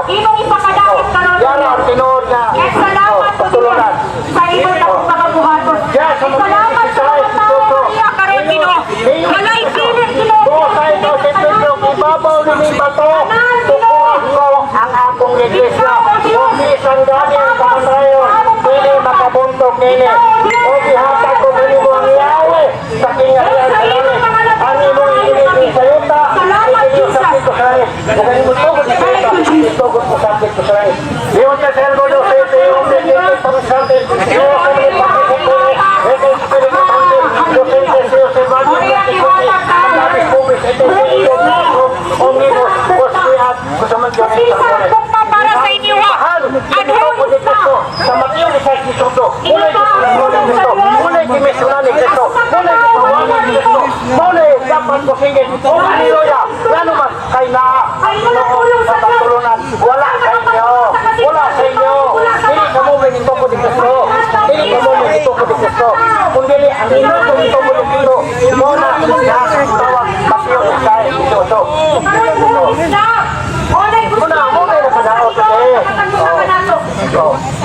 Imong ipakadakit karon. Yara, tinuod na. Salamat po Patulunan. sa imong pagkabuhaton. Salamat sa mga niya karon Ginoo. Walay pilit Ginoo. Sa ito, si Pedro, ibabaw ni Bato. Tukuhan ko ang akong iglesia. Kung isang dami ang kamanrayon, pili makabuntog nini. O bihata ko nini mo ang yawe. Sa kingayan sa nini. Ang imong iglesia sa yuta. Ikinyo sa pito sa rin. Kung mo tugod sa yuta, itugod mo sa pito sa rin. Iyon ka sa elbodo sa ito, yung iglesia sa rin. Iyon ka sa ito, ito yung spirit of hunting. Yung iglesia sa rin. Ang labis pubis, ito yung iglesia. Omnibus, Osquiat, kusaman dyan ang Sisarkok pa para sa inyo ha. Adhon sa Mateo ni Christ Cristo, mulay kisulasunan ni Cristo, mulay kimisunan ni Cristo, mulay kipawanan ni Cristo, mulay dapat ko singin, o haleluya, lalo man kay naa, noon sa pagtulunan, wala sa inyo, wala sa inyo, hindi ka mo may ito ko di Cristo, hindi ka mo may ito ko di Cristo, kung dili, ang ino ko ito ko di Cristo, muna, tawag, Mateo ni Christ Cristo. Muna na sa daot eh.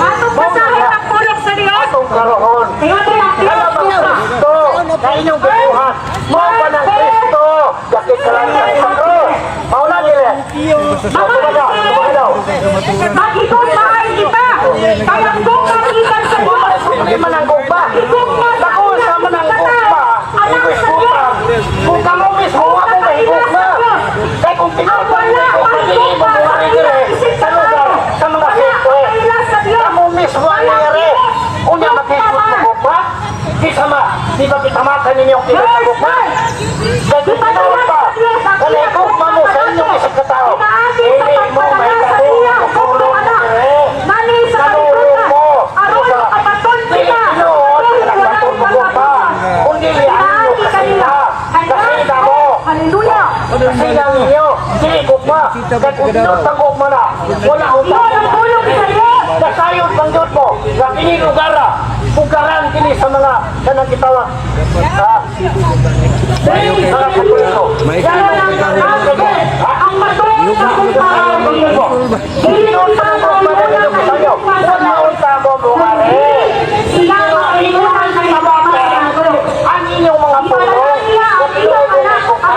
Atong basahin ang pulok sa Dios. Atong karoon. Alam ang Kristo na inyong bubuhat. Mo pa ng Kristo. Yakit ka lang sa isang cross. Mauna nila. Mag-ikot bahay kita. Kalanggong kagitan sa Diyos. Hindi mananggong ba? Ako sa mananggong ba? Ibig utang. Kung kamo mismo, ako mahigog na. Kaya kung tinapay na ito, pagiging mo mga rin sa lugar, sa mga sito. Kamo mismo ang nangyari. Unya mag-ikot mo ba? Di sama. Di ba kitamakan ninyong tinatagok ba? Kaya kung tinawag pa, kalikog mo sa inyong isang katao. Hindi mo may katulong mo tulong mo rin. Kalulong mo. Hindi inoon, nagpatulong mo pa. Kung dili ang inyong kasina. Kasina mo. Hallelujah. Kasina ninyo. Silikot pa. Kaya kung tinutagok mo na, wala utang mo. Nasayod bang yun mo. Sa kinilugara. Pugaran kini sa mga kanang kitawag. Mga kapuliso. Ang matulog sa kumpara mo. Dito sa mga mabulang sa inyo. Wala unta mo buwan eh. Ang inyong mga pulong. Kung inuulit ko pa.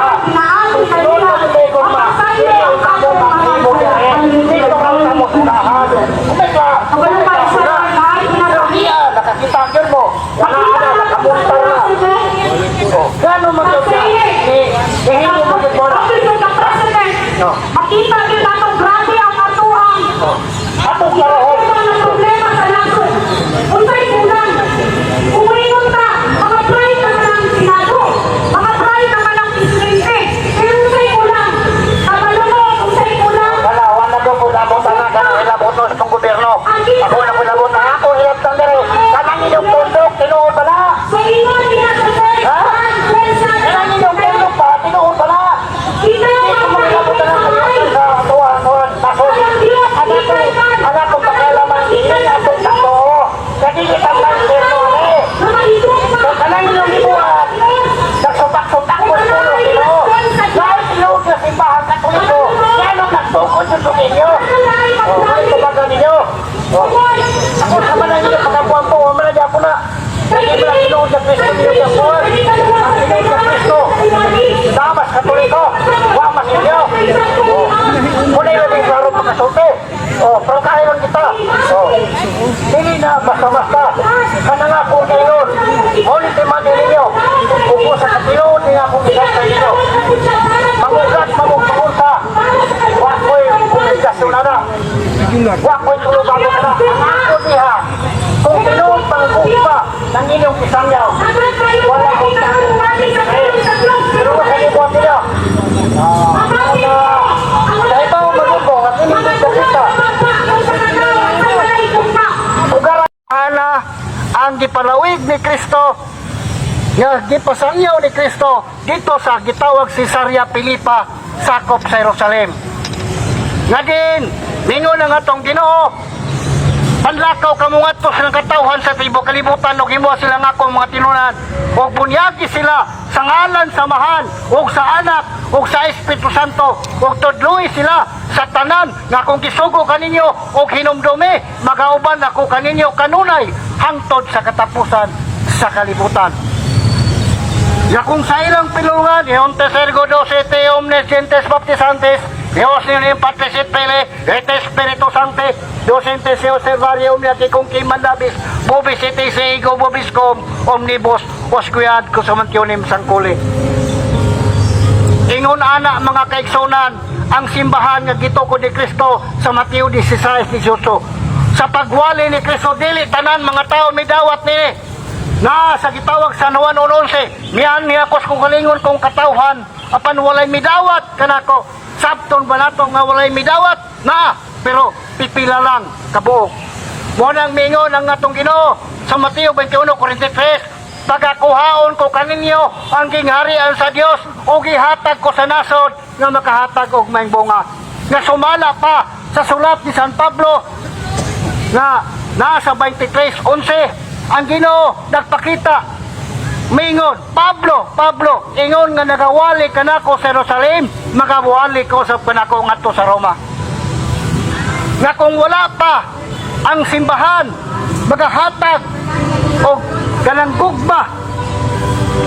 Kung inuulit ko pa. Dito mo makibo niya eh. Dito ka mo sunahan. Kumeka. Nakakita yun mo. Nakamunta na. Gano'n maganda. Hindi mo maganda. Makita din natin grabe ang atuang. Atong karoon. Ang problema sa nato. Unsay kulang. Umingon ta. Mga pride naman ang Senado. Mga pride naman ang Presidente. Pero unsay kulang. Kabalunod, unsay kulang. Wala doon po labot na ilabot no sa itong gobyerno. Ako na po labot na ako ilap ng dere. Kanang inyong tundok, tinuod ba na? Sa ingon pinatuloy. Ha? Kanang inyong tundok pa, tinuod ba na? Hindi ko maglabot na ng sa tuwan. Anak kong pakialaman, hindi atong takbo. Kasi kita ang gobyerno eh. So kanang inyong ibuhat, nagsutak-sutak mo sa ulo, tinuod. Dahil tinuod na simbahan katoliko, yan ang nagtukod yung tugin nyo. Ano tumaga ninyo? Ako naman ang inyo pagkakuan po, wala ako na. Hindi mo lang tinuod sa Kristo ninyo kakuan. Ang tinuod sa Kristo. Damas katoliko, wamas ninyo. Muna yung labing klaro pagkasulti. Pero kaya lang kita. Hindi na basta-basta. Kananga po kayo. Ngunit naman ninyo. Upo sa katinuod niya kung isang kayo. Mangugat, mamugpagunta. Wakoy komunikasyon na na. Wakoy tulugan na na. Ang ako niya. Kung tinuod pang kupa ng inyong isangyaw. Wala akong tanong. Pero sa libuan nila. Dahil ba magugong at hindi ka kita. Ugaran na ang gipalawig ni Kristo nga gipasangyaw ni Kristo dito sa gitawag Cesarea Philippi sakop sa Jerusalem. Nga din, mingon ang atong Ginoo Panlakaw kamungat to silang katawhan sa tibo kalibutan o gimo sila nga akong mga tinunan o bunyagi sila sa ngalan samahan o sa anak o sa Espiritu Santo o tudloy sila sa tanan nga kung gisugo kaninyo o hinumdumi magauban ako kaninyo kanunay hangtod sa katapusan sa kalibutan. Ya kung sa ilang pilungan, Iontes ergo docete omnes gentes baptizantes, Dios in patrisit pele, et Espiritu Sancte, docente se observaria omnia que kung kimandabis, bobis et se ego bobis com, omnibus, osquiad kusumantionem sangkuli. Ingon ana mga kaigsunan, ang simbahan nga gituko ni Kristo sa Mateo 16:18. Sa pagwali ni Kristo dili tanan mga tao midawat ni na sa gitawag sa Juan 11, miyan niya kos kung kalingon kong katawhan apan walay midawat kanako sabton ba nato nga walay midawat na pero pipila lang kabuok mo nang mingon ang atong Ginoo sa Mateo 21:43 pagakuhaon ko kaninyo ang gingharian sa Dios o gihatag ko sa nasod nga makahatag og maayong bunga nga sumala pa sa sulat ni San Pablo na nasa 23:11 ang Ginoo nagpakita mingon Pablo ingon nga nagawali kanako sa Jerusalem magawali ko sa kanako ngadto sa Roma nga kung wala pa ang simbahan magahatag og kanang gugma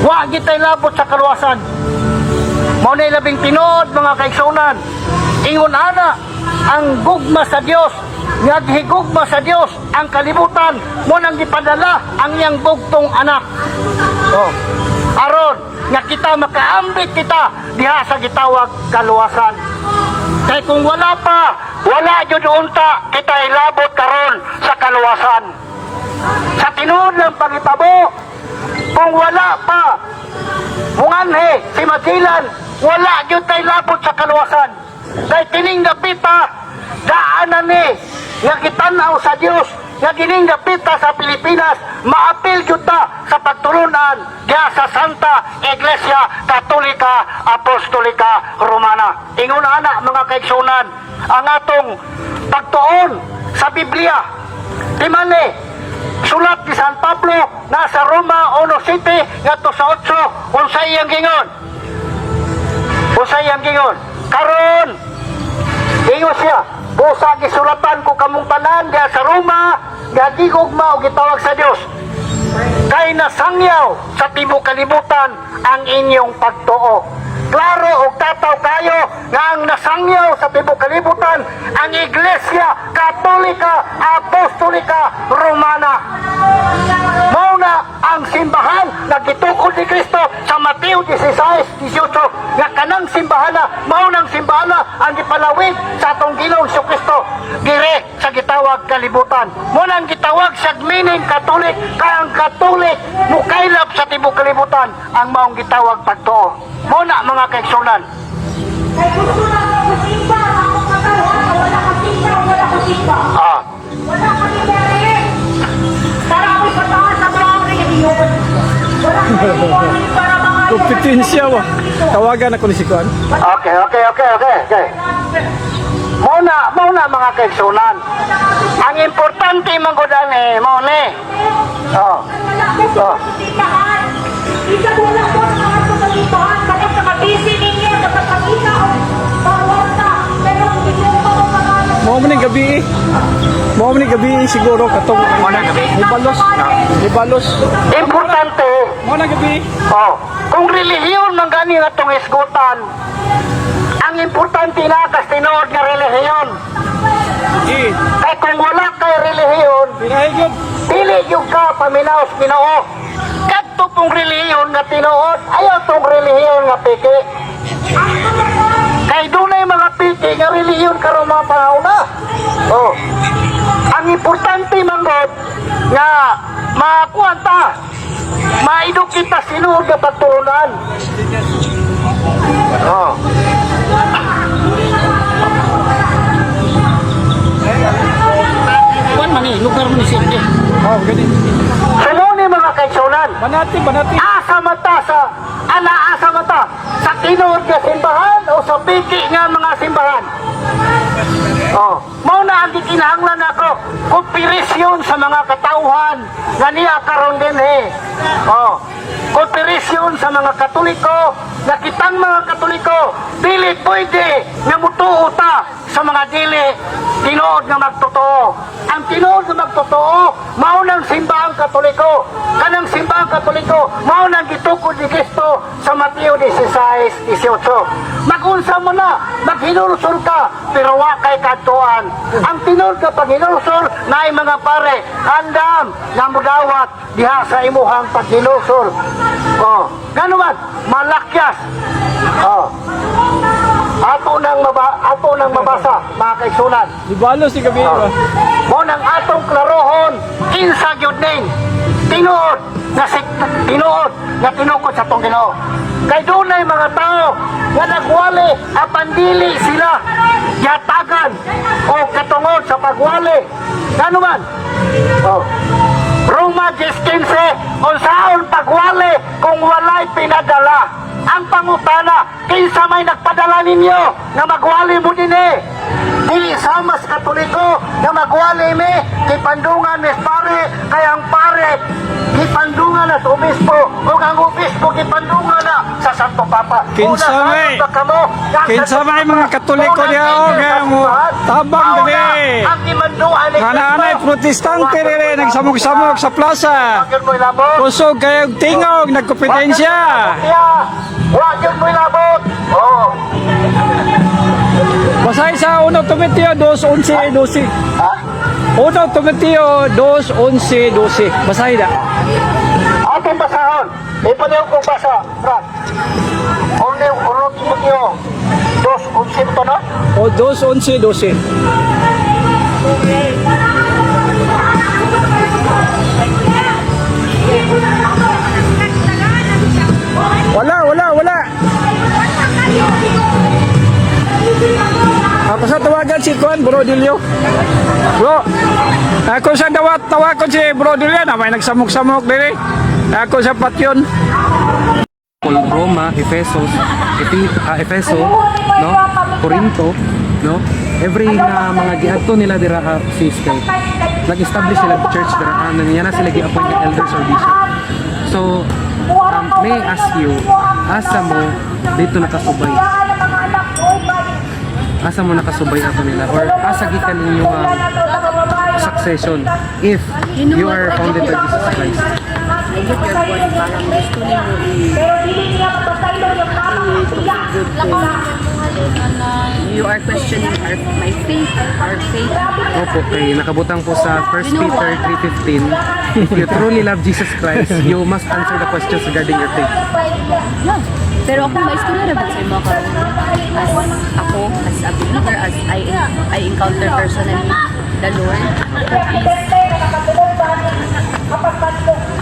wa gitay labot sa kaluwasan mao nay labing tinuod mga kaigsunan ingon ana ang gugma sa Dios nga gihigugma sa Dios ang kalibutan mo nang gipadala ang iyang bugtong anak. Aron nga kita makaambit kita diha sa gitawag kaluwasan. Kay kung wala pa, wala jud unta kita ilabot karon sa kaluwasan. Sa tinuod lang pangitabo, kung wala pa, munganhe si Magellan, wala jud tay labot sa kaluwasan. Kay tining gapita daanan ni nga kitanaw sa Dios nga gining gapita sa Pilipinas maapil jud ta sa pagtulunan diha sa Santa Iglesia Katolika Apostolika Romana. Ingon ana mga kaigsunan ang atong pagtuon sa Biblia. Di man sulat ni San Pablo nasa Roma 1:7 ngadto sa 8 unsay iyang gingon? Unsay iyang gingon? Karon ingon siya busa gisulatan ko kamong tanan diha sa Roma nga gigugma o gitawag sa Dios kay nasangyaw sa tibuok kalibutan ang inyong pagtuo. Klaro og tataw kayo nga ang nasangyaw sa tibuok kalibutan ang Iglesia Katolika Apostolika Romana. Mao na ang simbahan na gitukod ni Kristo sa Mateo 16:18 nga kanang simbahana mao nang simbahana ang gipalawig sa atong Ginoong Kristo dire sa gitawag kalibutan. Mo nang gitawag sa meaning Katolik kay ang Katolik mukaylap sa tibuok kalibutan ang maong gitawag pagtuo. Mo na mga kaigsunan. Kay gusto na ako simba, ako katawhan, wala ka simba, wala ka simba. Wala ka simba rin. Para ako'y patahan sa mga reliyon. Wala ka simba para mga Kompetensya mo. Tawagan ako ni si Kuan. Okay. Mauna mga kaigsunan. Ang importante manggodan mao ni. Isa ko lang po sa mga pagkakitahan kapag nakabisi ninyo, nakapagkita o pawarta. Pero hindi ko mga Mo man ni gabi siguro katong ibalos. Importante. Mo na gabi. Kung relihiyon man gani nga tong isgutan, ang importante na kas tinuod nga relihiyon. Kay kung wala kay relihiyon, Pinahigod. dili yung ka paminaos Ginoo. Kadto pong relihiyon nga tinuod, ayaw tong relihiyon nga piki. Kay dunay mga piki nga relihiyon karon mga panahon na. Ang importante manggod nga makuha ta, maidog kita sinuod nga pagtuunan. Kuan man ni lugar mo ni Sige. Gani. Sunod ni mga kaigsunan. Banati. Asa mata sa tinuod nga simbahan o sa piki nga mga simbahan. Oh, mao na ang gikinahanglan ako kooperasyon sa mga katauhan nga niya karon dinhi. Oh, kooperasyon sa mga Katoliko na kitang mga Katoliko dili pwede nga mutuo ta sa mga dili tinuod nga magtotoo. Ang tinuod nga magtotoo mao nang simbahang Katoliko. Kanang simbahang Katoliko mao nang gitukod ni Kristo sa Mateo 16:18. Magunsa mo na, maghinulsol ka, pero wa kay kadtuan. Ang tinuod ka paghinulsol naay mga pare, handam nga mudawat diha sa imuhang paghinulsol. Oh, ganuman malakyas. Oh. Ato nang mabasa, mga kaigsunan. Ibalo si gabi. Mo nang atong klarohon kinsa gyud ning tinuod nga tinukod sa tong Ginoo. Kay dunay mga tao nga nagwali apan dili sila yatagan o katungod sa pagwali. Ngano man? Oh. Roma 10:15, unsaon pagwali kung walay pinadala? Ang pangutana, kinsa may nagpadala ninyo na magwali mo dinhi? Di sa mas Katoliko na magwali mi, kipandungan mis pare, kay ang pare kipandungan na sa obispo, o ang obispo kipandungan na sa Santo Papa. Kinsa may mga Katoliko diha o nga mo tabang diri. Ang kimanduan ni Nanay protestante diri nagsamog-samog sa plaza. Kusog kayog tingog nagkompetensya. Wag yun mo ilabot. Oh. Basahin sa 1 Timoteo 2:11-12. Ha? 1 Timoteo 2:11-12. Basahin na. Ating basahon. Ipaniw kong basa, Brad. Only Timoteo 2:11 ito, no? O 2:11-12. Wala. Ako sa tawagan si Juan Bro Dilio. Bro, ako sa tawagan si Bro Dilio na may nagsamok-samok diri. Ako sa patyon. Roma, Efeso, no? Corinto, no? Every mga giadto nila dira sis kay nag-establish sila church dira niya na sila gi-appoint nga elders or bishop. So, may I ask you, asa mo dito nakasubay? Asa mo nakasubay ato nila or asa gikan ninyo succession if you are founded by Jesus Christ? I get your point, parang gusto you are questioning my faith, our faith. Opo, kay nakabutang po sa 1 Peter 3:15. If you truly love Jesus Christ, you must answer the questions regarding your faith. Yeah. Pero ako may istorya na ba sa mga karon? As a believer, as I encounter personally the Lord,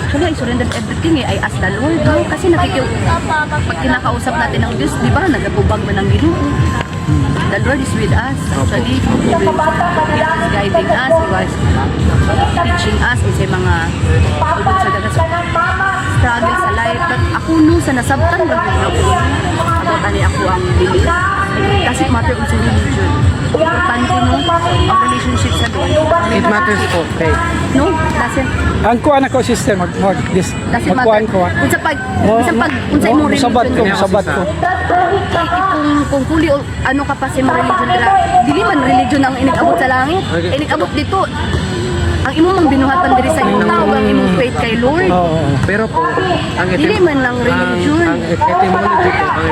actually, I surrendered everything I asked the Lord, no? Kasi pag kinakausap natin ng Diyos, di ba, nagabubag mo ng Ginoo. The Lord is with us. Actually, He is guiding us. He was teaching us sa mga tubod sa dagat struggle sa life. But ako sa nasabtan ba ako? Abot ani ako ang belief. Kasi matter sa religion. Importante ang relationship sa Lord. It matters po, okay. No? Doesn't Ang kuan ako sister magkuan ko. Unsa imong religion? Sabat ko. Kung fully ano ka pa sa imong religion dira, dili man religion ang inigabot sa langit. Inigabot dito ang imong binuhatan diri sa imong tao, ang imong faith kay Lord. Pero po, Dili man lang religion. ang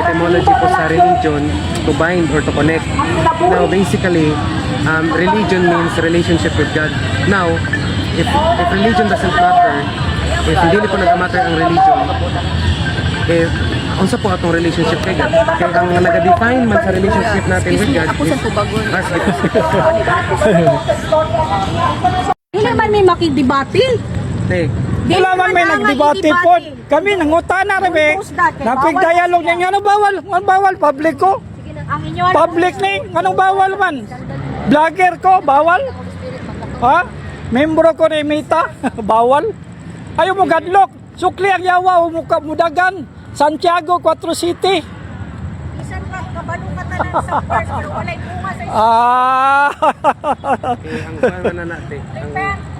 etymology po sa religion to bind or to connect. Now basically, religion means relationship with God. Now, if religion doesn't matter, if hindi po nag-matter ang religion, if unsa po atong relationship kay God? Kaya ang naga-define man sa relationship natin with God Ako sa tubagon. Hindi man may makidebatil. Wala man may nagdebate po. Kami nangutana na be. Napig-dialog niya nga bawal public ko. Public ni, anong bawal man? Vlogger ko, bawal? Ha? Membro ko ni Mita, bawal? Ayaw mo gadlok, sukli ang yawa, umuka mudagan, Santiago, 4 City. Isan ka, kabalo ka Ah. Okay, ang kuwan na natin. Ang